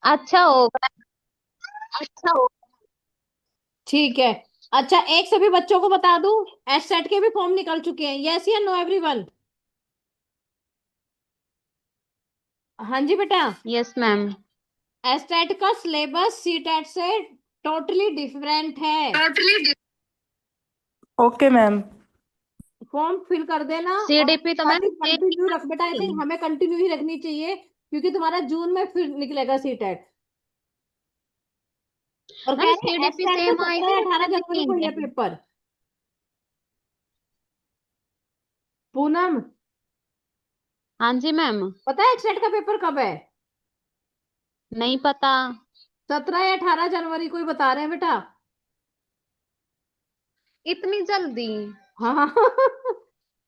अच्छा होगा। अच्छा होगा। ठीक है। अच्छा, एक सभी बच्चों को बता दूं, एच सेट के भी फॉर्म निकल चुके हैं, यस या नो एवरीवन? हाँ जी बेटा। Yes ma'am. एच सेट का सिलेबस सी टेट से टोटली डिफरेंट है। Totally. Okay ma'am. Form fill कर देना। और सीडीपी तो मैम सेम ही कंटिन्यू रख बेटा, आई आती थिंक है। हमें कंटिन्यू ही रखनी चाहिए, क्योंकि तुम्हारा जून में फिर निकलेगा सी टेट। और कह मैम रहे हैं एच सीडीपी सेट तो सेम आएगी 17 या 18 जनवरी को मैम। ही है पेपर। पूनम, हाँ जी मैम। पता है एच सेट का पेपर कब है? नहीं पता। 17 या 18 जनवरी को ही बता रहे हैं बेटा। इतनी जल्दी? हाँ हाँ।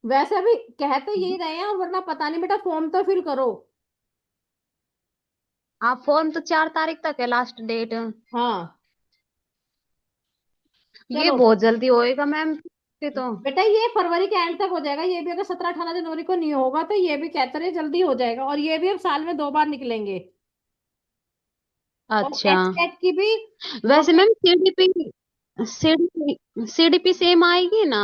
वैसे अभी कह तो यही रहे हैं, और वरना पता नहीं बेटा, फॉर्म तो फिल करो। आप फॉर्म तो 4 तारीख तक है लास्ट डेट। हाँ। ये चलो बहुत जल्दी होएगा मैम फिर तो। बेटा, ये फरवरी के एंड तक हो जाएगा, ये भी अगर 17 18 जनवरी को नहीं होगा तो ये भी कहते रहे जल्दी हो जाएगा, और ये भी अब साल में 2 बार निकलेंगे। और अच्छा। एच कैट की भी वैसे process ma'am CDP CDP CDP same आएगी ना?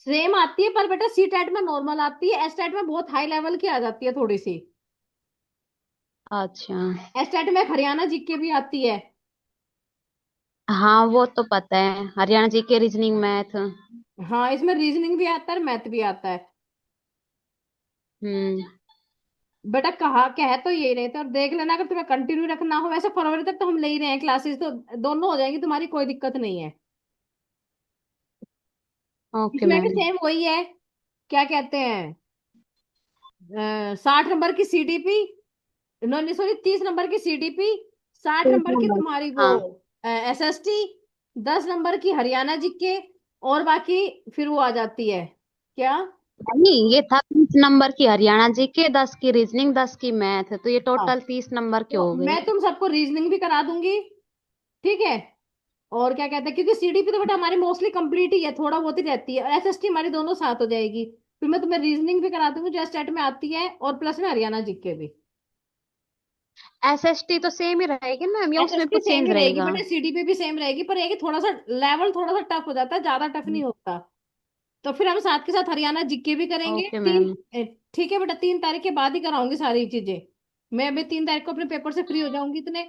सेम आती है, पर बेटा सी टेट में नॉर्मल आती है, एस टेट में बहुत हाई लेवल की आ जाती है थोड़ी सी। अच्छा। एस टेट में हरियाणा जीके भी आती है। हाँ वो तो पता है, हरियाणा जी के रीजनिंग मैथ। हाँ, इसमें रीजनिंग भी आता है, मैथ भी आता है। हम्म। बेटा कहा कह तो यही रहे थे, और देख लेना अगर तुम्हें कंटिन्यू रखना हो, वैसे फरवरी तक तो हम ले ही रहे हैं क्लासेस, तो दोनों हो जाएंगी तुम्हारी, कोई दिक्कत नहीं है। ओके इसमें भी मैम। सेम वही है, क्या कहते हैं, 60 नंबर की सीडीपी, नो नहीं सॉरी, 30 नंबर की सीडीपी, 60 नंबर की नंबर। तुम्हारी वो हाँ। एसएसटी, 10 नंबर की हरियाणा जीके, और बाकी फिर वो आ जाती है क्या। नहीं, ये था 30 नंबर की हरियाणा जी के, 10 की रीजनिंग, 10 की मैथ, तो ये हाँ, टोटल 30 नंबर के तो हो गए। मैं तुम सबको रीजनिंग भी करा दूंगी, ठीक है। और क्या कहते हैं, क्योंकि सीडीपी तो बेटा हमारी मोस्टली कंप्लीट ही है, थोड़ा बहुत ही रहती है, और एसएसटी हमारी दोनों साथ हो जाएगी। फिर मैं तुम्हें रीजनिंग भी करा दूंगी जो स्टेट में आती है, और प्लस में हरियाणा जीके भी। एसएसटी तो सेम ही रहेगी मैम, या उसमें एसएसटी कुछ सेम चेंज ही रहेगी रहेगा? बेटा, सीडीपी भी सेम रहेगी, पर एक थोड़ा सा लेवल थोड़ा सा टफ हो जाता है, ज्यादा टफ नहीं होता। तो फिर हम साथ के साथ हरियाणा जीके भी करेंगे ओके तीन। मैम। ठीक है बेटा, 3 तारीख के बाद ही कराऊंगी सारी चीजें। मैं अभी 3 तारीख को अपने पेपर से फ्री हो जाऊंगी इतने।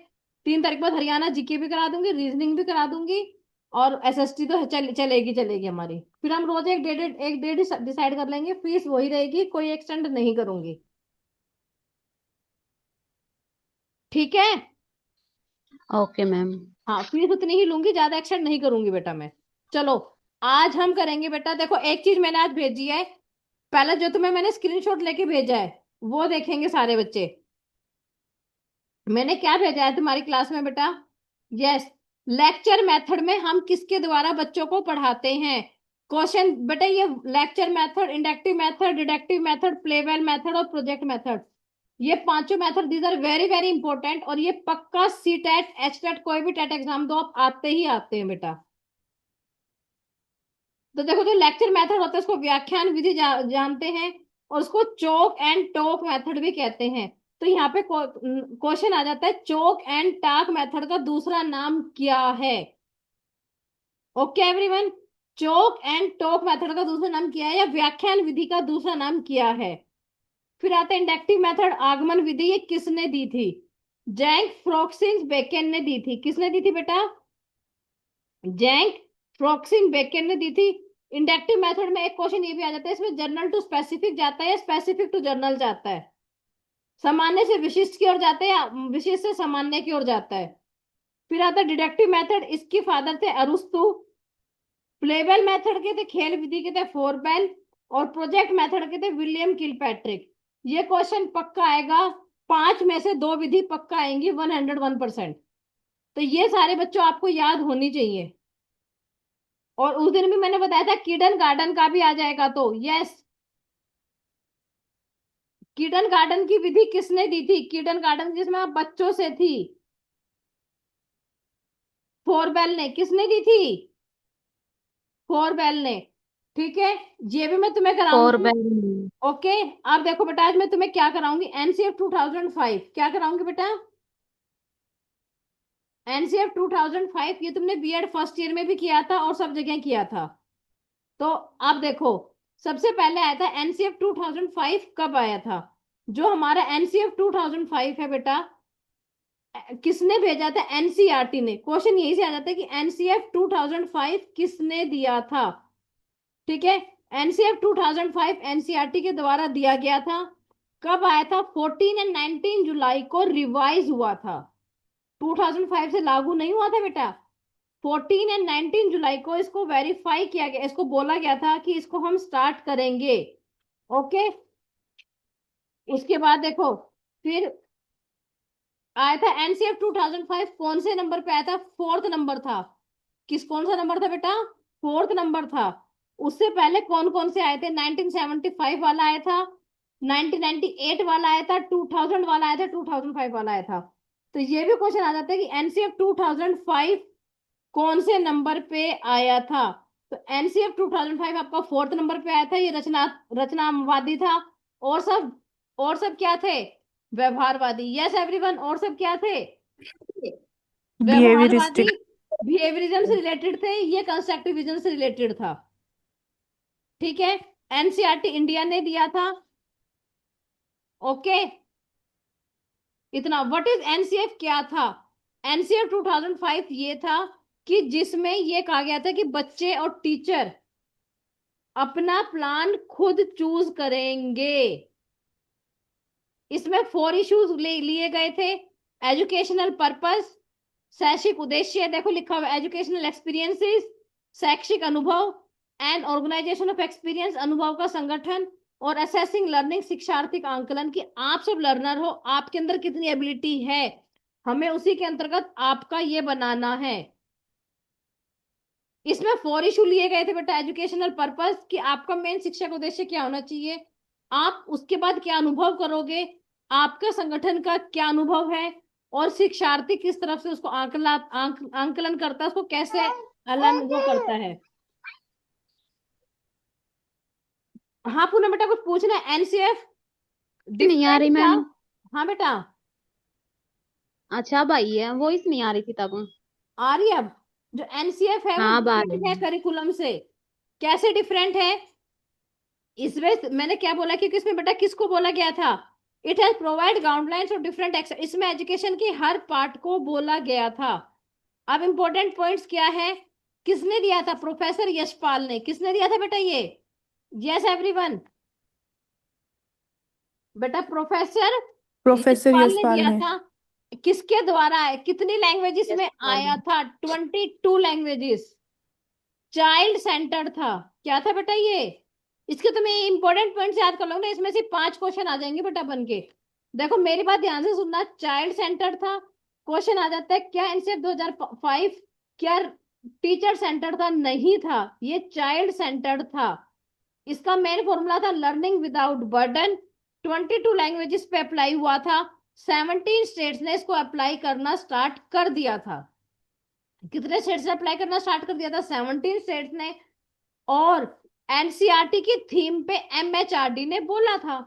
3 तारीख के बाद हरियाणा जीके भी करा दूंगी, रीजनिंग भी करा दूंगी, और एसएसटी तो चलेगी चलेगी हमारी। फिर हम रोज एक डेट डिसाइड कर लेंगे, फीस वही रहेगी, कोई एक्सटेंड नहीं करूंगी। ठीक है। Okay ma'am. हाँ, फीस उतनी ही लूंगी, ज्यादा एक्सटेंड नहीं करूंगी बेटा मैं। चलो, आज हम करेंगे बेटा, देखो एक चीज मैंने आज भेजी है, पहले जो तुम्हें मैंने स्क्रीनशॉट लेके भेजा है वो देखेंगे सारे बच्चे। मैंने क्या भेजा है तुम्हारी क्लास में बेटा? यस, लेक्चर मेथड में हम किसके द्वारा बच्चों को पढ़ाते हैं। क्वेश्चन बेटा, ये lecture method, inductive method, deductive method, play way method और प्रोजेक्ट मेथड, ये पांचों method these are very very important, और ये पक्का सी टेट एच टेट कोई भी टेट एग्जाम दो आप आते ही आते हैं बेटा। तो देखो, जो लेक्चर मेथड होता है उसको व्याख्यान विधि जानते हैं, और उसको चोक एंड टोक मेथड भी कहते हैं। तो यहाँ पे क्वेश्चन आ जाता है, चोक एंड टाक मेथड का दूसरा नाम क्या है? Okay everyone, chalk and talk method का दूसरा नाम क्या है, या व्याख्यान विधि का दूसरा नाम क्या है? फिर आता है इंडक्टिव मेथड, आगमन विधि, ये किसने दी थी? जैंक फ्रॉक्सिन बेकेन ने दी थी, किसने दी थी बेटा? जैंक फ्रॉक्सिन बेकेन ने दी थी। इंडक्टिव मेथड में एक क्वेश्चन ये भी आ जाता है, इसमें जर्नल टू स्पेसिफिक जाता है या स्पेसिफिक टू जर्नल जाता है, सामान्य से विशिष्ट की ओर जाता है या विशिष्ट से सामान्य की ओर जाता है। फिर आता है डिडक्टिव मेथड, इसके फादर थे अरुस्तु। प्लेबेल मेथड के थे, खेल विधि के थे फोरबेल। और प्रोजेक्ट मेथड के थे विलियम किलपैट्रिक। ये क्वेश्चन पक्का आएगा, 5 में से 2 विधि पक्का आएंगी, 101%। तो ये सारे बच्चों आपको याद होनी चाहिए। और उस दिन भी मैंने बताया था किडन गार्डन का भी आ जाएगा, तो यस, किडन गार्डन की विधि किसने दी थी? किडन गार्डन जिसमें आप बच्चों से थी, फोरबेल ने, किसने दी थी? फोरबेल ने। ठीक है, ये भी मैं तुम्हें फोर कराऊंगी। बाय। ओके। अब देखो बेटा, आज मैं तुम्हें क्या कराऊंगी, एनसीएफ 2005 क्या कराऊंगी बेटा? एनसीएफ 2005 ये तुमने बीएड फर्स्ट ईयर में भी किया था और सब जगह किया था। तो अब देखो, सबसे पहले आया था एनसीएफ 2005 कब आया था? जो हमारा एनसीएफ 2005 है बेटा, किसने भेजा था? एनसीईआरटी ने। क्वेश्चन यही से आ जाता है कि एनसीएफ 2005 किसने दिया था। ठीक है, एनसीएफ 2005 एनसीईआरटी के द्वारा दिया गया था। कब आया था? 14 एंड 19 जुलाई को रिवाइज हुआ था। 2005 से लागू नहीं हुआ था बेटा। 14 एंड 19 जुलाई को इसको वेरीफाई किया गया, इसको बोला गया था कि इसको हम स्टार्ट करेंगे। ओके, उसके बाद देखो फिर आया था एनसीएफ 2005, कौन से नंबर पे आया था? फोर्थ नंबर था। कौन सा नंबर था बेटा? फोर्थ नंबर था। उससे पहले कौन कौन से आए थे? 1975 वाला आया था, 1998 वाला आया था, 2000 वाला आया था, 2005 वाला आया था। तो ये भी क्वेश्चन आ जाता है कि एनसीएफ 2005 कौन से नंबर पे आया था? तो एनसीएफ 2005 आपका फोर्थ नंबर पे आया था। ये रचनावादी था। और सब क्या थे? व्यवहारवादी। यस एवरीवन, और सब क्या थे? व्यवहारवादी, बिहेवियरिस्टिक। बिहेवियरिज्म से रिलेटेड थे। ये कंस्ट्रक्टिविज्म से रिलेटेड था। ठीक है, एनसीईआरटी इंडिया ने दिया था। ओके, इतना। व्हाट इज एनसीएफ क्या था? एनसीएफ 2005 ये था कि जिसमें ये कहा गया था कि बच्चे और टीचर अपना प्लान खुद चूज करेंगे। इसमें 4 इश्यूज लिए गए थे। एजुकेशनल पर्पस, शैक्षिक उद्देश्य, देखो लिखा हुआ एजुकेशनल एक्सपीरियंसेस, शैक्षिक अनुभव, एंड ऑर्गेनाइजेशन ऑफ एक्सपीरियंस, अनुभव का संगठन, और असेसिंग लर्निंग, शिक्षार्थी का आंकलन, कि आप सब लर्नर हो, आपके अंदर कितनी एबिलिटी है, हमें उसी के अंतर्गत आपका ये बनाना है। इसमें 4 इशू लिए गए थे बेटा। एजुकेशनल पर्पस, कि आपका मेन शिक्षा का उद्देश्य क्या होना चाहिए, आप उसके बाद क्या अनुभव करोगे, आपका संगठन का क्या अनुभव है, और शिक्षार्थी किस तरफ से उसको आंकलन करता है, उसको कैसे हलन वो करता है। हाँ पूनम बेटा, कुछ पूछना है? एनसीएफ नहीं आ रही डिफरेंट था। मैम। हाँ बेटा, अच्छा अब आई है, वॉइस नहीं आ रही थी तब। आ रही है अब। जो एनसीएफ है वो हाँ अब आ डिफरेंट रही है है। करिकुलम से। कैसे डिफरेंट है? इसमें मैंने क्या बोला, क्योंकि इसमें बेटा किसको बोला गया था? It has provide guidelines of different, इसमें एजुकेशन के हर पार्ट को बोला गया था। अब इंपॉर्टेंट पॉइंट्स क्या है? किसने दिया था? प्रोफेसर यशपाल ने। किसने दिया था बेटा ये? यस एवरीवन, बेटा प्रोफेसर प्रोफेसर यशपाल ने यशपाल दिया ने। था। किसके द्वारा है? कितनी लैंग्वेजेस यस में आया था? 22 लैंग्वेजेस। चाइल्ड सेंटर्ड था। क्या था बेटा ये? इसके तुम्हें इंपॉर्टेंट पॉइंट्स याद कर लो ना, इसमें से 5 क्वेश्चन आ जाएंगे बेटा बन के। देखो मेरी बात ध्यान से सुनना। चाइल्ड सेंटर्ड था, क्वेश्चन आ जाता है क्या एनसीएफ 2005 क्या टीचर सेंटर्ड था? नहीं था, ये चाइल्ड सेंटर्ड था। इसका मेन फॉर्मूला था लर्निंग विदाउट बर्डन। 22 लैंग्वेजेस पे अप्लाई हुआ था। 17 स्टेट्स ने इसको अप्लाई करना स्टार्ट कर दिया था। कितने स्टेट्स ने अप्लाई करना स्टार्ट कर दिया था? 17 स्टेट्स ने। और एनसीईआरटी की थीम पे एमएचआरडी ने बोला था।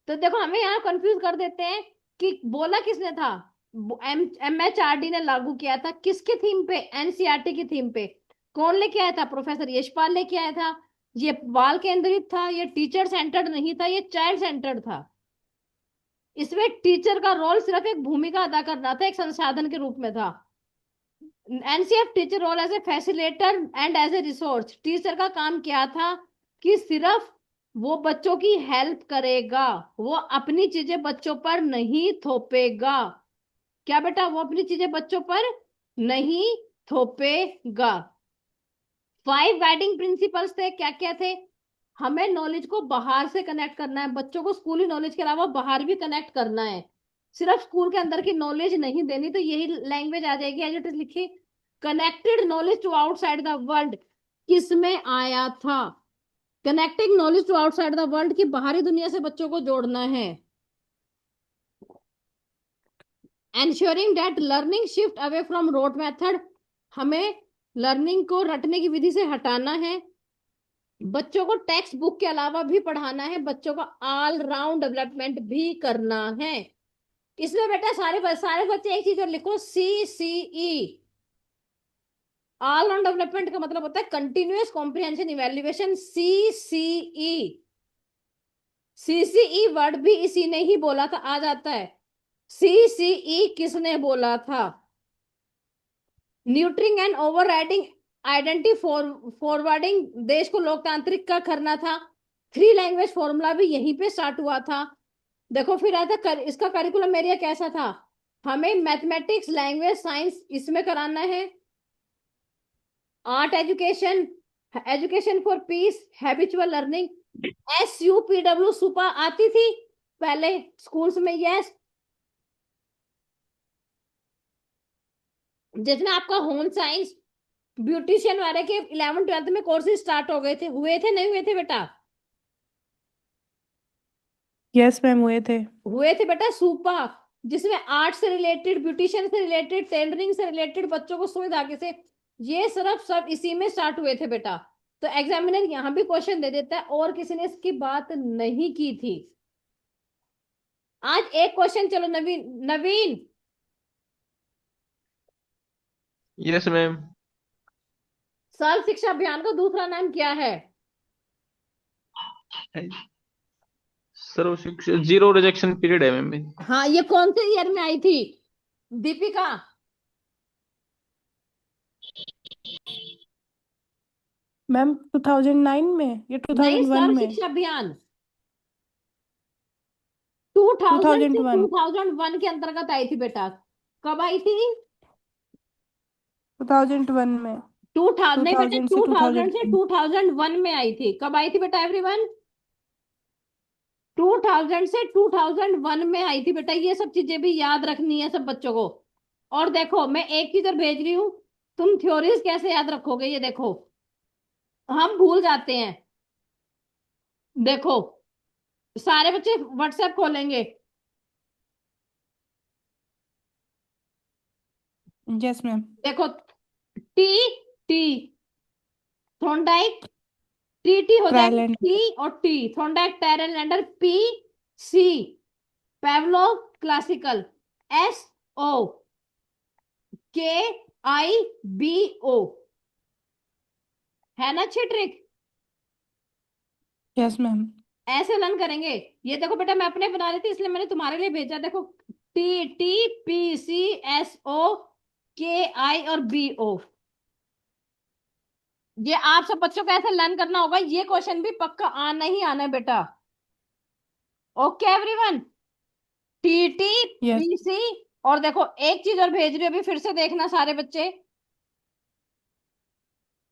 तो देखो हमें यहाँ कंफ्यूज कर देते हैं कि बोला किसने था। एमएचआरडी ने लागू किया था किसके थीम पे? एनसीईआरटी की थीम पे। कौन लेके आया था? प्रोफेसर यशपाल लेके आया था। ये बाल केंद्रित था, ये टीचर सेंटर्ड नहीं था, ये चाइल्ड सेंटर्ड था। इसमें टीचर का रोल सिर्फ एक भूमिका अदा करना था, एक संसाधन के रूप में था। NCF teacher role as a facilitator and as a resource. Teacher का काम क्या था? कि सिर्फ वो बच्चों की हेल्प करेगा, वो अपनी चीजें बच्चों पर नहीं थोपेगा। क्या बेटा? वो अपनी चीजें बच्चों पर नहीं थोपेगा। 5 गाइडिंग प्रिंसिपल्स थे। क्या क्या थे? हमें नॉलेज को बाहर से कनेक्ट करना है, बच्चों को स्कूली नॉलेज के अलावा बाहर भी कनेक्ट करना है। सिर्फ स्कूल के अंदर की नॉलेज नहीं देनी। तो यही लैंग्वेज आ जाएगी एज इट इज लिखी। Connected knowledge to outside the world किसमें आया था? Connecting knowledge to outside the world की बाहरी दुनिया से बच्चों को जोड़ना है। Ensuring that learning shift away from rote method, हमें लर्निंग को रटने की विधि से हटाना है। बच्चों को टेक्स्ट बुक के अलावा भी पढ़ाना है, बच्चों का ऑल राउंड डेवलपमेंट भी करना है। इसमें बेटा सारे बच्चे एक चीज और लिखो, CCE, ऑल राउंड डेवलपमेंट का मतलब होता है continuous comprehension evaluation, CCE। CCE word भी इसी ने ही बोला था, आ जाता है। CCE किसने बोला था? न्यूट्रिंग एंड ओवरराइडिंग आइडेंटिटी फॉरवर्डिंग, देश को लोकतांत्रिक का करना था। 3 लैंग्वेज फॉर्मूला भी यहीं पे स्टार्ट हुआ था। देखो फिर आता इसका करिकुलम एरिया कैसा था, हमें मैथमेटिक्स, लैंग्वेज, साइंस इसमें कराना है, art education, education for piece, habitual learning. SUPW सुपा आती थी पहले स्कूल्स में, यस। जिसमें आपका होम साइंस, ब्यूटिशियन वाले के 11th-12th में कोर्सेज स्टार्ट हो गए थे, हुए थे नहीं हुए थे बेटा? यस मैम, हुए थे। हुए थे बेटा, सुपा, जिसमें आर्ट से रिलेटेड, ब्यूटिशियन से रिलेटेड, टेलरिंग से रिलेटेड, बच्चों को सुई धागे से, ये सिर्फ सब इसी में स्टार्ट हुए थे बेटा। तो एग्जामिनर यहाँ भी क्वेश्चन दे देता है और किसी ने इसकी बात नहीं की थी। आज एक क्वेश्चन, चलो नवीन, नवीन यस मैम। सर्व शिक्षा अभियान का दूसरा नाम क्या है? सर्व शिक्षा जीरो रिजेक्शन पीरियड है मैम। हाँ, ये कौन से ईयर में आई थी दीपिका? मैम 2009 में या नहीं, 2001 सर्व में? शिक्षा अभियान 2000 से 2001। 2001 के अंतर्गत आई थी बेटा। कब आई थी? 2001 में। 2000 नहीं बेटा, 2000 से 2000 से 2001। 2001 में आई थी। कब आई थी बेटा एवरीवन? 2000 से 2001 में आई थी बेटा। ये सब चीजें भी याद रखनी है सब बच्चों को। और देखो मैं एक चीज और भेज रही हूँ, तुम थ्योरीज कैसे याद रखोगे, ये देखो हम भूल जाते हैं। देखो सारे बच्चे व्हाट्सएप खोलेंगे। Yes ma'am. देखो, टी टी थॉर्नडाइक, टी हो जाएगा, ट्राइलैंड। टी और T, Thorndike, trial and error, P C, Pavlov classical, SO, KIBO, है ना अच्छी ट्रिक? Yes ma'am. ऐसे लर्न करेंगे। ये देखो बेटा मैं अपने बना रही थी इसलिए मैंने तुम्हारे लिए भेजा। देखो TTPCSO, KI और BO, ये आप सब बच्चों को ऐसे लर्न करना होगा। ये क्वेश्चन भी पक्का आना ही आना है बेटा। Okay everyone, yes. TTPC। और देखो एक चीज और भेज रही हूँ अभी, फिर से देखना सारे बच्चे,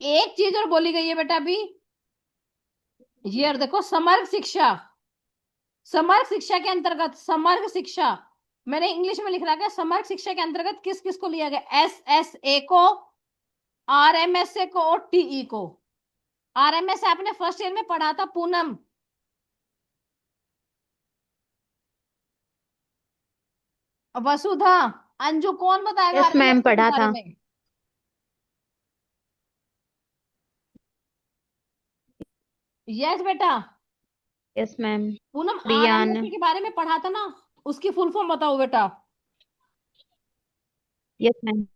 एक चीज और बोली गई है बेटा अभी। ये और देखो, समग्र शिक्षा, समग्र शिक्षा के अंतर्गत, समग्र शिक्षा मैंने इंग्लिश में लिख रखा है, समग्र शिक्षा के अंतर्गत किस किस को लिया गया? SSA को, RMSA को और TE को। RMSA आपने फर्स्ट ईयर में पढ़ा था पूनम, वसुधा, अंजू, कौन बताएगा यस मैम, RMSA के पढ़ा बारे था। में? यस बेटा, yes ma'am. Poonam Riyan. RMSA के बारे में पढ़ा था ना, उसकी फुल फॉर्म बताओ बेटा। Yes ma'am.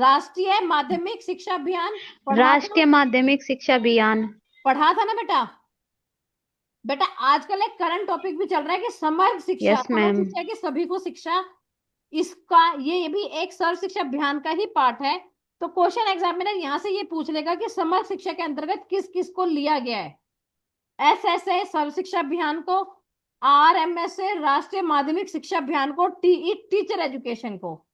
राष्ट्रीय माध्यमिक शिक्षा अभियान, पढ़ा था राष्ट्रीय ना? माध्यमिक शिक्षा अभियान। पढ़ा था ना बेटा? बेटा आजकल एक करंट टॉपिक भी चल रहा है कि समग्र शिक्षा, यस समग्र मैम। शिक्षा की सभी को शिक्षा, इसका ये भी एक सर्व शिक्षा अभियान का ही पार्ट है। तो क्वेश्चन एग्जामिनर यहाँ से ये पूछ लेगा कि समग्र शिक्षा के अंतर्गत किस किस को लिया गया है? SSA सर्व शिक्षा अभियान को, RMSA राष्ट्रीय माध्यमिक शिक्षा अभियान को, TE टीचर एजुकेशन को।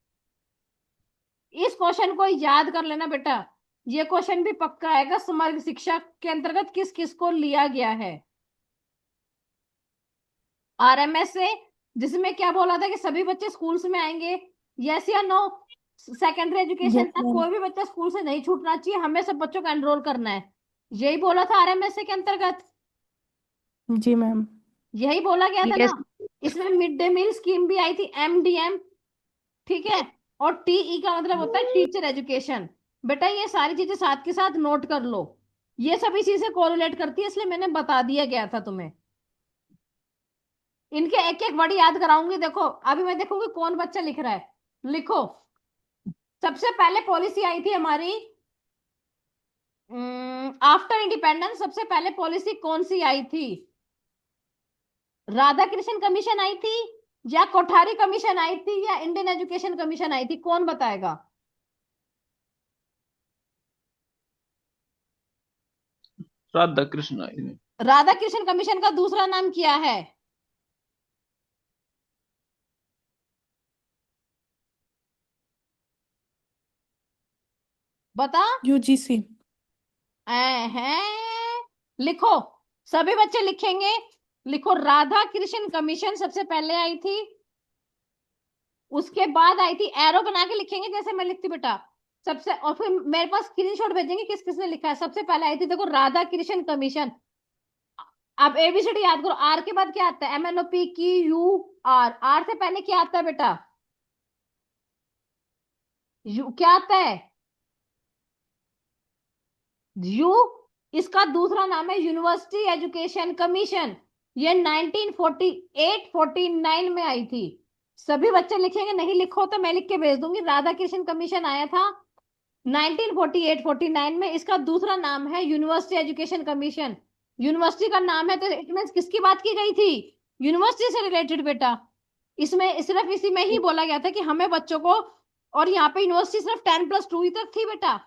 इस क्वेश्चन को याद कर लेना बेटा, ये क्वेश्चन भी पक्का आएगा, समग्र शिक्षा के अंतर्गत किस किस को लिया गया है। RMSA जिसमें क्या बोला था कि सभी बच्चे स्कूल्स में आएंगे, यस या नो? सेकेंडरी एजुकेशन यस तक मैम। कोई भी बच्चा स्कूल से नहीं छूटना चाहिए, हमें सब बच्चों को एनरोल करना है, यही बोला था RMSA के अंतर्गत। जी मैम। यही बोला गया था यस। ना। इसमें मिड डे मील स्कीम भी आई थी, MDM, ठीक है। और TE का मतलब होता है टीचर एजुकेशन। बेटा ये सारी चीजें साथ के साथ नोट कर लो, ये सब इसी से कोरिलेट करती है, इसलिए मैंने बता दिया गया था तुम्हें। इनके एक एक वर्ड याद कराऊंगी। देखो अभी मैं देखूंगी कौन बच्चा लिख रहा है। लिखो। सबसे पहले पॉलिसी आई थी हमारी आफ्टर इंडिपेंडेंस। सबसे पहले पॉलिसी कौन सी आई थी? राधा कृष्ण कमीशन आई थी, या कोठारी कमीशन आई थी, या इंडियन एजुकेशन कमीशन आई थी? कौन बताएगा? राधा कृष्ण आई है। राधा कृष्ण कमीशन का दूसरा नाम क्या है? बता। यूजीसी। हैं। लिखो। सभी बच्चे लिखेंगे। लिखो, राधा कृष्ण कमीशन सबसे पहले आई थी। उसके बाद आई थी, एरो बना के लिखेंगे जैसे मैं लिखती बेटा। सबसे, और फिर मेरे पास स्क्रीनशॉट भेजेंगे किस किसने लिखा है। सबसे पहले आई थी देखो राधा कृष्ण कमीशन। आप एबीसीडी याद करो। आर के बाद क्या आता है? MNOP की यू आर। आर से पहले क्या आता है बेटा? यू क्या आता है? यू। इसका दूसरा नाम है यूनिवर्सिटी एजुकेशन कमीशन। ये 1948-49 में आई थी। सभी बच्चे लिखेंगे, नहीं लिखो तो मैं लिख के भेज दूंगी। राधा कृष्ण कमीशन आया था 1948-49 में। इसका दूसरा नाम है यूनिवर्सिटी एजुकेशन कमीशन। यूनिवर्सिटी का नाम है तो इट मींस किसकी बात की गई थी? यूनिवर्सिटी से रिलेटेड बेटा। इसमें सिर्फ इसी में ही बोला गया था कि हमें बच्चों को, और यहाँ पे यूनिवर्सिटी सिर्फ 10+2 ही तक थी बेटा।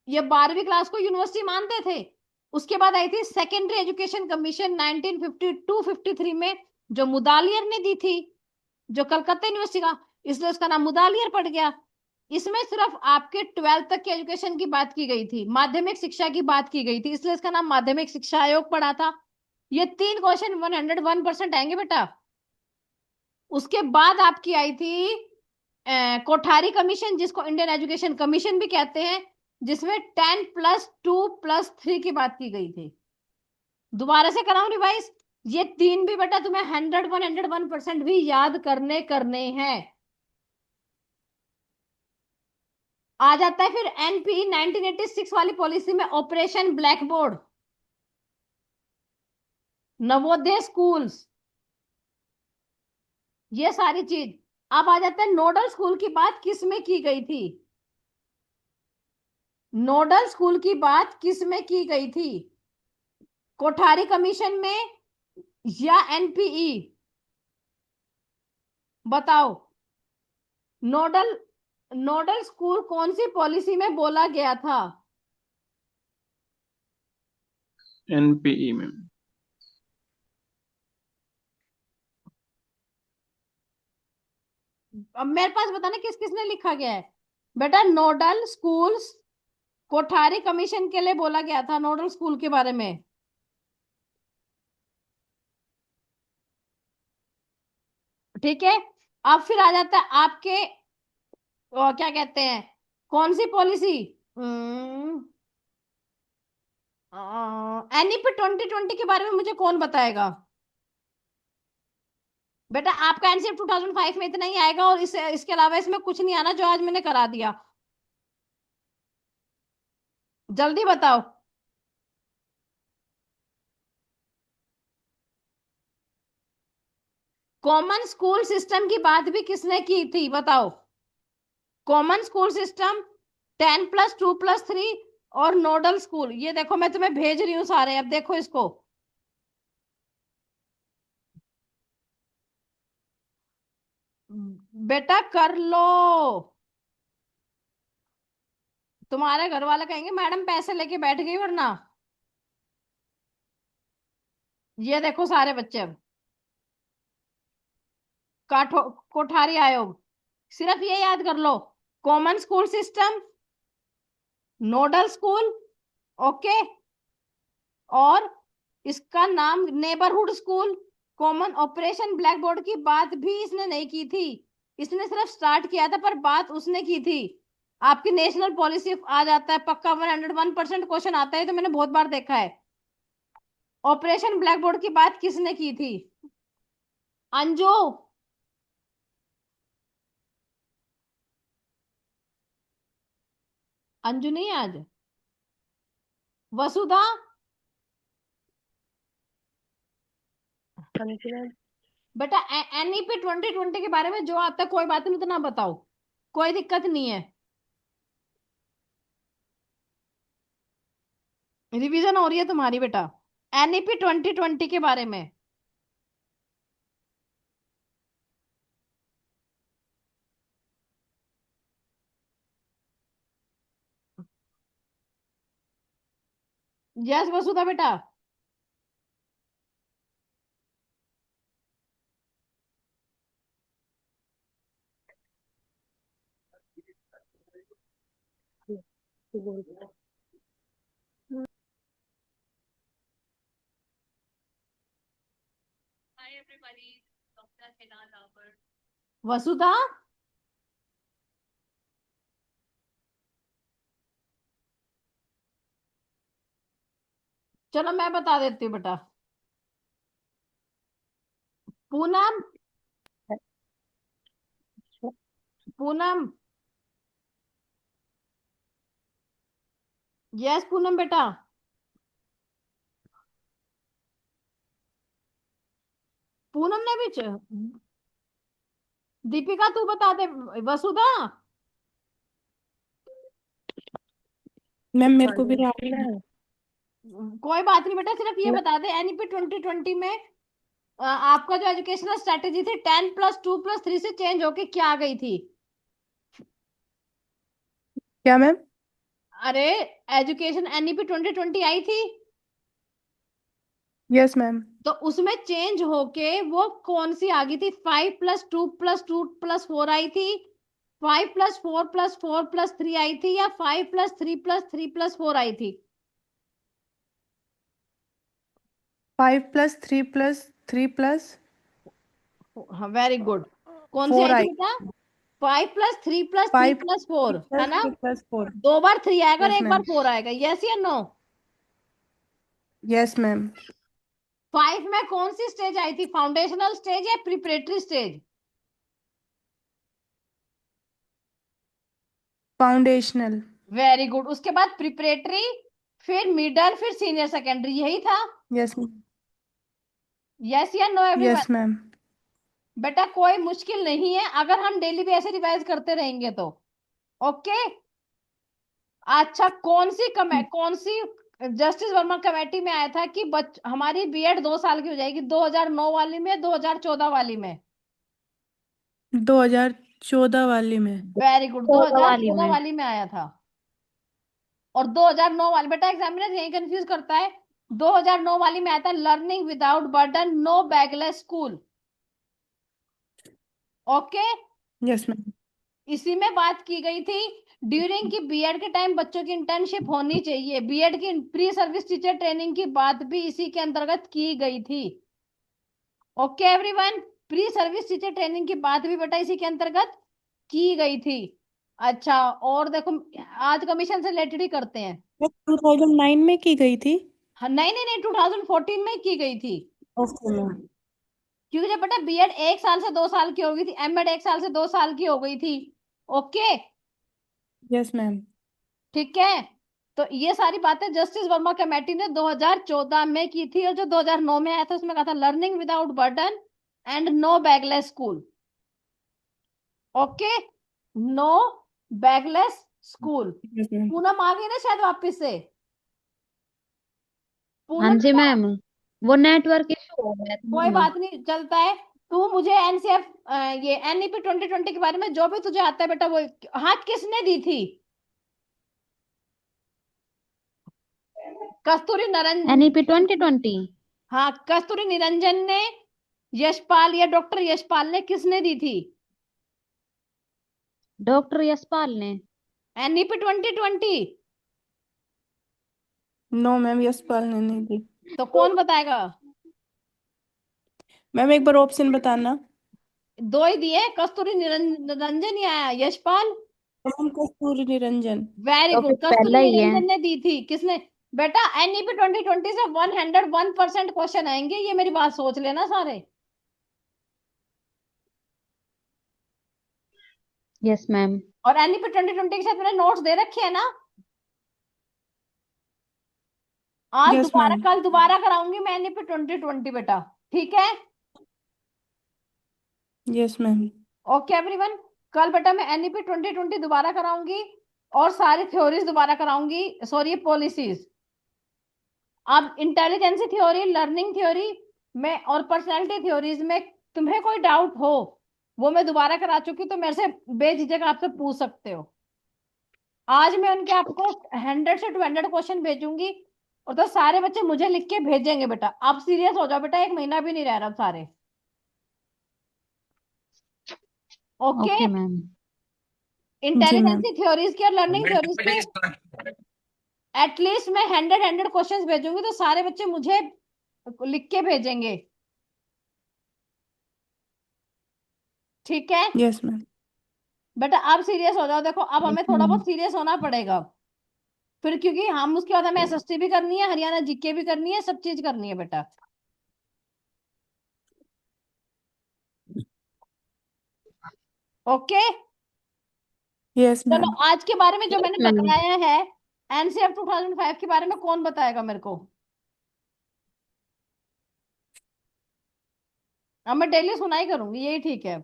ये 12वीं क्लास को यूनिवर्सिटी मानते थे। उसके बाद आई थी सेकेंडरी एजुकेशन कमीशन 1952-53 में, जो मुदालियर ने दी थी, जो कलकत्ता यूनिवर्सिटी का, इसलिए उसका नाम मुदालियर पड़ गया। इसमें सिर्फ आपके 12th तक की एजुकेशन की बात की गई थी, माध्यमिक शिक्षा की बात की गई थी, इसलिए इसका नाम माध्यमिक शिक्षा आयोग पड़ा था। ये 3 क्वेश्चन 101% आएंगे बेटा। उसके बाद आपकी आई थी कोठारी कमीशन, जिसको इंडियन एजुकेशन कमीशन भी कहते हैं, जिसमें 10+2+3 की बात की गई थी। दोबारा से कराऊं रिवाइज? ये तीन भी बेटा तुम्हें 101% भी याद करने करने हैं। आ जाता है फिर एनपी 1986 वाली पॉलिसी में operation black board, Navodaya schools, ये सारी चीज। अब आ जाता है नोडल स्कूल की बात किस में की गई थी? नोडल स्कूल की बात किस में की गई थी? कोठारी कमीशन में या एनपीई? बताओ। नोडल नोडल स्कूल कौन सी पॉलिसी में बोला गया था? एनपीई में। अब मेरे पास बताना किस किसने लिखा गया है बेटा। नोडल स्कूल्स कोठारी कमीशन के लिए बोला गया था, नोडल स्कूल के बारे में। ठीक है। अब फिर आ जाता है आपके क्या कहते हैं, कौन सी पॉलिसी? एनईपी 2020 के बारे में मुझे कौन बताएगा? बेटा आपका एनसीएफ 2005 में इतना ही आएगा, और इसके अलावा इसमें कुछ नहीं आना जो आज मैंने करा दिया। जल्दी बताओ। कॉमन स्कूल सिस्टम की बात भी किसने की थी? बताओ। कॉमन स्कूल सिस्टम, 10+2+3, और नोडल स्कूल। ये देखो मैं तुम्हें भेज रही हूँ सारे, अब देखो इसको। बेटा कर लो। तुम्हारे घर वाले कहेंगे मैडम पैसे लेके बैठ गई वरना। ये देखो सारे बच्चे अब। कोठारी आयोग। सिर्फ ये याद कर लो, common school system, nodal school, okay, और इसका नाम neighbourhood school. Common operation blackboard की बात भी इसने नहीं की थी, इसने सिर्फ स्टार्ट किया था, पर बात उसने की थी। आपकी नेशनल पॉलिसी आ जाता है पक्का, 101% क्वेश्चन आता है, तो मैंने बहुत बार देखा है। ऑपरेशन ब्लैक बोर्ड की बात किसने की थी? अंजू। अंजू नहीं है आज। वसुधा। हाँ जी मैम। बेटा एनईपी 2020 के बारे में जो आता है कोई बात नहीं, उतना बताओ, कोई दिक्कत नहीं है, रिवीजन हो रही है तुम्हारी बेटा एनईपी 2020 के बारे में। यस वसुधा बेटा। वसुधा चलो मैं बता देती हूँ बेटा। पूनम, पूनम, यस पूनम बेटा। पूनम ने भी दीपिका तू बता दे। वसुधा मैम मेरे को भी याद है। कोई बात नहीं बेटा, सिर्फ ये बता दे एनईपी 2020 में आपका जो एजुकेशनल स्ट्रेटेजी थी 10+2+3 से चेंज होके क्या आ गई थी? क्या मैम? अरे एजुकेशन एनईपी 2020 आई थी, यस मैम। तो उसमें चेंज होके वो कौन सी आ गई थी? 5+2+2+4 आई थी, 5+4+4+3 आई थी, या 5+3+3+4 आई थी? 5+3+3+4 हाँ वेरी गुड। कौन सी आई थी आई। बेटा? 5+3+3+4 फाइव है प्लस ना? 3+4। 2 बार 3 आएगा और यस एक बार मैम। 4 आएगा, यस या नो? Yes ma'am. 5 में कौन सी स्टेज आई थी? फाउंडेशनल स्टेज या preparatory stage? Foundational. Very good. उसके बाद प्रिपरेटरी, फिर मिडल, फिर सीनियर सेकेंडरी, यही था? Yes ma'am. यस या नो एवरीवन? Yes ma'am. बेटा कोई मुश्किल नहीं है अगर हम डेली भी ऐसे रिवाइज करते रहेंगे तो। ओके। अच्छा कौन सी जस्टिस वर्मा कमेटी में आया था कि हमारी बीएड 2 साल की हो जाएगी? 2009 वाली में, 2014 वाली में? 2014 वाली में। वेरी गुड, 14 वाली 2014 में। वाली में आया था। और 2009 वाली, बेटा एग्जामिनर यही कंफ्यूज करता है, 2009 वाली में आया था learning without burden, no bagless school. Okay. Yes ma'am. इसी में बात की गई थी ड्यूरिंग की बीएड के टाइम बच्चों की इंटर्नशिप होनी चाहिए, बीएड की प्री सर्विस टीचर ट्रेनिंग की बात भी इसी के अंतर्गत की गई थी। Okay everyone, pre service teacher training की बात भी बेटा इसी के अंतर्गत की गई थी। अच्छा और देखो, आज कमीशन से रिलेटेड ही करते हैं। 2009 में की गई थी। हाँ नहीं नहीं नहीं, 2014 में की गई थी, ओके मैम। क्योंकि जब बेटा बीएड 1 साल से 2 साल की हो गई थी, एमएड 1 साल से 2 साल की हो गई थी। ओके। Yes ma'am. ठीक है, तो ये सारी बातें जस्टिस वर्मा कमेटी ने 2014 में की थी, और जो 2009 में आया था उसमें कहा था learning without burden and no bagless school. Okay, no bagless school. Yes ma'am. Poonam आ गई ना शायद वापस से? हाँ पूनम जी बेटा, मैम, वो नेटवर्क इशू हो गया था कोई मैम। बात नहीं, चलता है। तू मुझे एनसीएफ ये एनईपी 2020 के बारे में जो भी तुझे आता है बेटा वो, हाँ किसने दी थी? कस्तूरी निरंजन। एनईपी 2020। हाँ कस्तूरी निरंजन ने, यशपाल या डॉक्टर यशपाल ने, किसने दी थी? डॉक्टर यशपाल ने। एनईपी 2020। नो मैम, यशपाल ने नहीं दी। तो कौन बताएगा? मैम एक बार ऑप्शन बताना। 2 ही दिए, कस्तूरी निरंजन या यशपाल। मैम कस्तूरी निरंजन। वेरी तो फिर गुड, कस्तूरी पहला ही है। निरंजन ने दी थी। किसने? बेटा एनईपी 2020 से 101% क्वेश्चन आएंगे, ये मेरी बात सोच लेना सारे। Yes ma'am. और एनईपी 2020 के साथ मैंने नोट्स दे रखे हैं ना? आज यस दोबारा, मैम। कल दोबारा कराऊंगी मैं एनईपी 2020 बेटा, ठीक है? Yes ma'am. ओके एवरीवन, कल बेटा मैं एनईपी 2020 दोबारा कराऊंगी और सारी थ्योरीज दोबारा कराऊंगी, सॉरी पॉलिसीज। अब इंटेलिजेंसी थ्योरी, लर्निंग थ्योरी में और पर्सनैलिटी थ्योरीज में तुम्हें कोई डाउट हो वो मैं दोबारा करा चुकी, तो मेरे से बेझिझक आपसे पूछ सकते हो। आज मैं उनके आपको 100 से 200 क्वेश्चन भेजूंगी और तो सारे बच्चे मुझे लिख के भेजेंगे। बेटा आप सीरियस हो जाओ बेटा, एक महीना भी नहीं रह रहा सारे। Okay, okay ma'am. जी मैम। इंटेलिजेंसी थ्योरीज की और लर्निंग थ्योरीज के एटलीस्ट मैं 100 क्वेश्चंस भेजूंगी, तो सारे बच्चे मुझे लिख के भेजेंगे। ठीक है यस मैम। बेटा, आप सीरियस हो जाओ। देखो अब हमें थोड़ा बहुत सीरियस होना पड़ेगा फिर, क्योंकि हम उसके बाद हमें एसएसटी भी करनी है, हरियाणा जीके भी करनी है, सब चीज करनी है बेटा। ओके, यस चलो मैम। आज के बारे में जो यस मैंने मैम। बताया है, एनसीएफ 2005 के बारे में कौन बताएगा मेरे को? अब मैं डेली सुनाई करूंगी, यही ठीक है।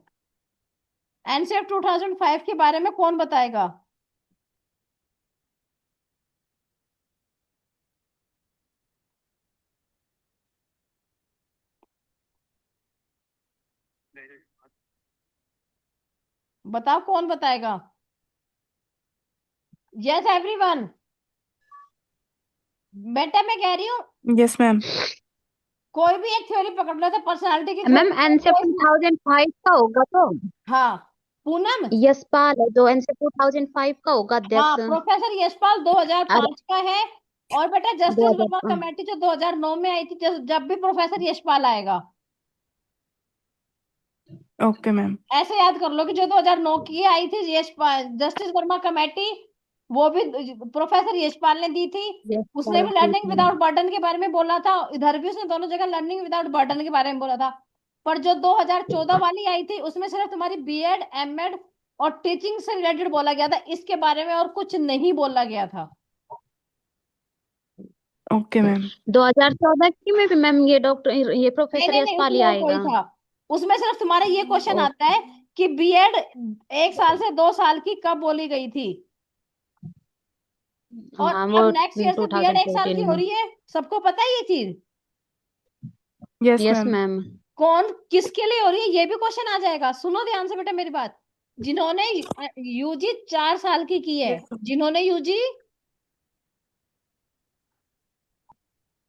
एनसीएफ 2005 के बारे में कौन बताएगा? बताओ कौन बताएगा? यस एवरीवन, बेटा मैं कह रही हूँ यस मैम। कोई भी एक थ्योरी पकड़ लो, तो पर्सनालिटी की मैम थ्योरी एनसेप कोई। 2005 का होगा तो हाँ पूनम। यशपाल है जो एनसेप 2005 का होगा हाँ अध्यक्ष। प्रोफेसर यशपाल 2005 का है। और बेटा दो जस्टिस हजार वर्मा कमेटी जो 2009 में आई थी, जब भी प्रोफेसर यशपाल आएगा। Okay ma'am. ऐसे याद कर लो कि जो 2009 की आई थी यशपाल जस्टिस वर्मा कमेटी, वो भी प्रोफेसर यशपाल ने दी थी। उसने यशपाल भी ठीक लर्निंग है। विदाउट बर्डन के बारे में बोला था, इधर भी उसने दोनों जगह लर्निंग विदाउट बर्डन के बारे में बोला था। पर जो 2014 वाली आई थी उसमें सिर्फ तुम्हारी बीएड एमएड और टीचिंग से रिलेटेड बोला गया था, इसके बारे में और कुछ नहीं बोला गया था। Okay ma'am. 2014 की में भी मैम ये डॉक्टर ये नहीं प्रोफेसर नहीं नहीं, यशपाल ही उसमें और कोई आएगा। था। उसमें सिर्फ तुम्हारा ये क्वेश्चन ओ, आता है कि बीएड 1 साल से 2 साल की कब बोली गई थी। और हाँ अब वो नेक्स्ट ईयर से बीएड 1 साल की 2014 हो में। रही है, सबको पता है ये चीज। Yes yes ma'am. मैम। कौन किसके लिए हो रही है ये भी क्वेश्चन आ जाएगा। सुनो ध्यान से बेटा मेरी बात। जिन्होंने यूजी 4 साल की है, यस मैम। जिन्होंने यूजी,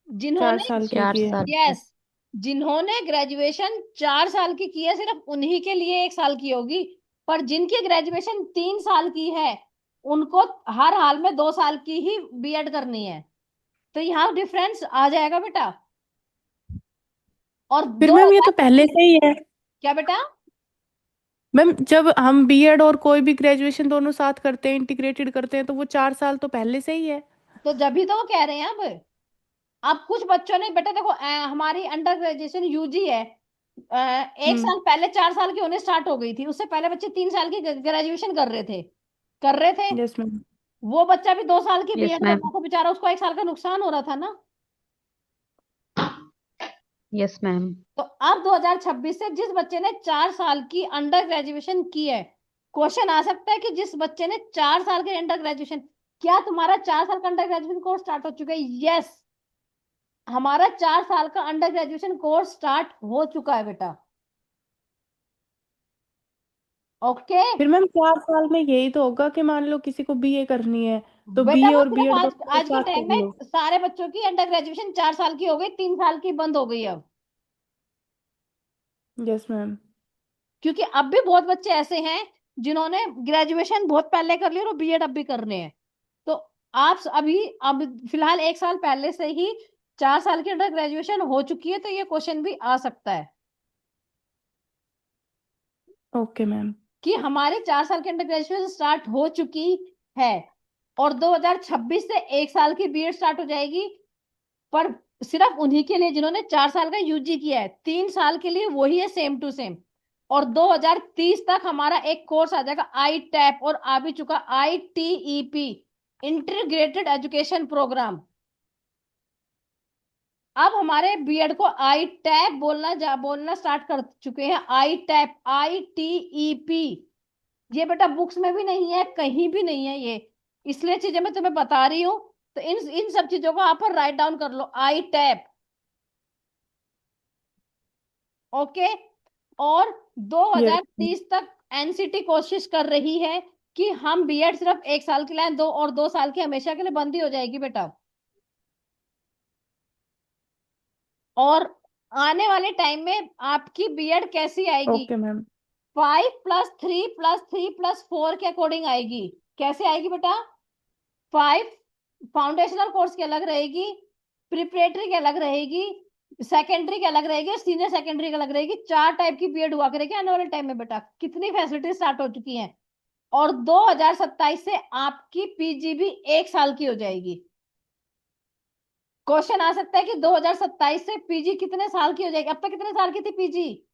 4 जिन्होंने, साल की 4 है। साल की। यस, जिन्होंने ग्रेजुएशन 4 साल की है सिर्फ उन्हीं के लिए 1 साल की होगी। पर जिनकी ग्रेजुएशन 3 साल की है उनको हर हाल में 2 साल की ही बीएड करनी है। तो यहाँ डिफरेंस आ जाएगा बेटा। और फिर दो मैम ये हजार तो पहले से ही है। क्या बेटा? मैम जब हम बीएड और कोई भी ग्रेजुएशन दोनों साथ करते हैं, इंटीग्रेटेड करते हैं, तो वो 4 साल तो पहले से ही है। तो जब भी तो वो कह रहे हैं अब कुछ बच्चों ने बेटा देखो हमारी अंडर ग्रेजुएशन यूजी है, 1 साल हम्म। पहले 4 साल की होने स्टार्ट हो गई थी, उससे पहले बच्चे 3 साल की ग्रेजुएशन कर रहे थे। Yes ma'am. वो बच्चा भी 2 साल की यस बीएड कर मैम। रहा था बेचारा, उसको 1 साल का नुकसान हो रहा था ना। Yes ma'am. तो अब 2026 से जिस बच्चे ने 4 साल की अंडर ग्रेजुएशन की है, क्वेश्चन आ सकता है कि जिस बच्चे ने 4 साल के अंडर ग्रेजुएशन, क्या तुम्हारा 4 साल का अंडर ग्रेजुएशन कोर्स स्टार्ट हो चुका है? यस, हमारा 4 साल का अंडर ग्रेजुएशन कोर्स स्टार्ट हो चुका है बेटा। ओके फिर मैम 4 साल में यही तो होगा कि मान लो किसी को बीए करनी है, तो बेटा, बीए वो और सिर्फ बीएड आज दोनों को आज के साथ टाइम कर में लो। सारे बच्चों की अंडर ग्रेजुएशन 4 साल की हो गई, 3 साल की बंद हो गई अब। Yes ma'am. क्योंकि अब भी बहुत बच्चे ऐसे हैं जिन्होंने ग्रेजुएशन बहुत पहले कर ली और बीएड अब भी करने हैं। तो आप अभी अब फिलहाल 1 साल पहले से ही 4 साल की अंडर ग्रेजुएशन हो चुकी है, तो ये क्वेश्चन भी आ सकता है ओके मैम। कि हमारे 4 साल की अंडर ग्रेजुएशन स्टार्ट हो चुकी है और 2026 से 1 साल की बीएड स्टार्ट हो जाएगी। पर सिर्फ उन्हीं के लिए जिन्होंने 4 साल का यूजी किया है, 3 साल के लिए वही है सेम टू सेम। और 2030 तक हमारा एक कोर्स आ जाएगा आई टैप, और आ भी चुका ITEP, इंटीग्रेटेड एजुकेशन प्रोग्राम। अब हमारे बीएड को आई टैप बोलना स्टार्ट कर चुके हैं। आई टैप, ITEP। ये बेटा बुक्स में भी नहीं है, कहीं भी नहीं है ये, इसलिए चीजें मैं तुम्हें बता रही हूँ। तो इन सब चीजों को आप राइट डाउन कर लो, आई टैप। ओके। और यस 2030 तक एनसीटी कोशिश कर रही है कि हम बीएड सिर्फ 1 साल के लिए, 2 साल की हमेशा के लिए बंद ही हो जाएगी बेटा। और आने वाले टाइम में आपकी बीएड कैसी आएगी? ओके मैम 5+3+3+4 के अकॉर्डिंग आएगी। कैसे आएगी बेटा? 5 फाउंडेशनल कोर्स की अलग रहेगी, प्रिपरेटरी की अलग रहेगी, सेकेंडरी की अलग रहेगी और सीनियर सेकेंडरी की अलग रहेगी। 4 टाइप की बीएड हुआ करेगी आने वाले टाइम में बेटा। कितनी फैसिलिटी स्टार्ट हो चुकी हैं। और 2027 से आपकी पीजी भी 1 साल की हो जाएगी। क्वेश्चन आ सकता है कि 2027 से पीजी कितने साल की हो जाएगी? अब तक कितने साल की थी पीजी?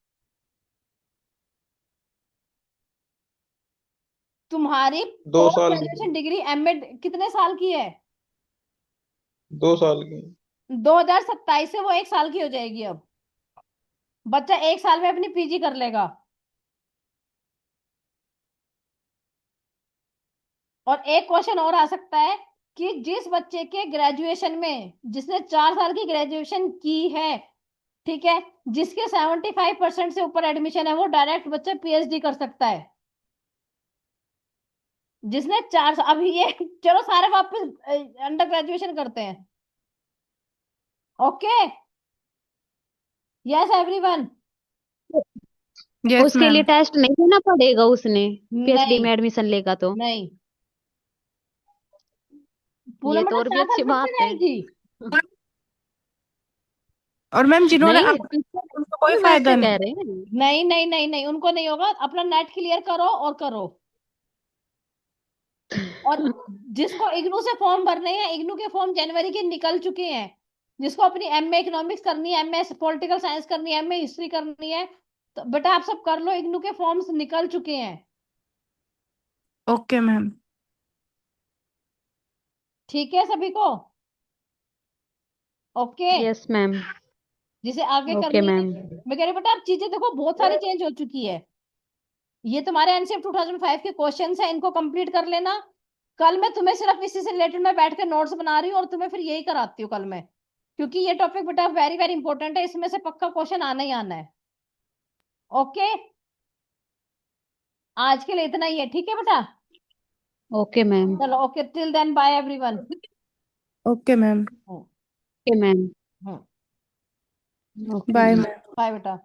तुम्हारी 2 पोस्ट साल की, ग्रेजुएशन डिग्री एमएड कितने साल की है? 2 साल की। 2027 से वो 1 साल की हो जाएगी। अब बच्चा 1 साल में अपनी पीजी कर लेगा। और एक क्वेश्चन और आ सकता है कि जिस बच्चे के ग्रेजुएशन में, जिसने 4 साल की ग्रेजुएशन की है, ठीक है, जिसके 75% से ऊपर एडमिशन है, वो डायरेक्ट बच्चा पीएचडी कर सकता है। जिसने 4 साल, अभी ये चलो सारे वापस अंडर ग्रेजुएशन करते हैं। Okay, yes everyone? यस उसके लिए मैम टेस्ट नहीं देना पड़ेगा उसने, पीएचडी नहीं, में एडमिशन लेगा तो? नहीं, पूरा ये तो मतलब और भी 4 साल अच्छी फिर से बात है। जाएगी। और मैम जिन्होंने नहीं, अपना उनको कोई हम फायदा वैसे नहीं। कह रहे हैं। नहीं नहीं नहीं नहीं, उनको नहीं होगा। अपना नेट क्लियर करो और करो। और जिसको इग्नू से फॉर्म भरने हैं, इग्नू के फॉर्म जनवरी के निकल चुके हैं। जिसको अपनी एमए इकोनॉमिक्स करनी है, एमए पॉलिटिकल साइंस करनी है, एमए हिस्ट्री करनी है, तो बेटा आप सब कर लो, इग्नू के फॉर्म्स निकल चुके हैं। ओके मैम ठीक है सभी को? ओके। Yes ma'am. जिसे आगे ओके करनी है, मैम। मैं कह रही हूँ बेटा अब चीजें देखो बहुत सारी चेंज हो चुकी है। ये तुम्हारे एनसीएफ 2005 के क्वेश्चंस है, इनको कंप्लीट कर लेना। कल मैं तुम्हें सिर्फ इसी से रिलेटेड मैं बैठ के नोट्स बना रही हूँ और तुम्हें फिर यही कराती हूँ कल मैं, क्योंकि ये टॉपिक बेटा वेरी वेरी इंपॉर्टेंट है, इसमें से पक्का क्वेश्चन आना ही आना है। ओके, आज के लिए इतना ही है, ठीक है बेटा? Okay ma'am. चलो, okay, till then bye everyone. Okay ma'am okay ma'am. Hmm, okay bye ma'am. Ma'am bye बेटा।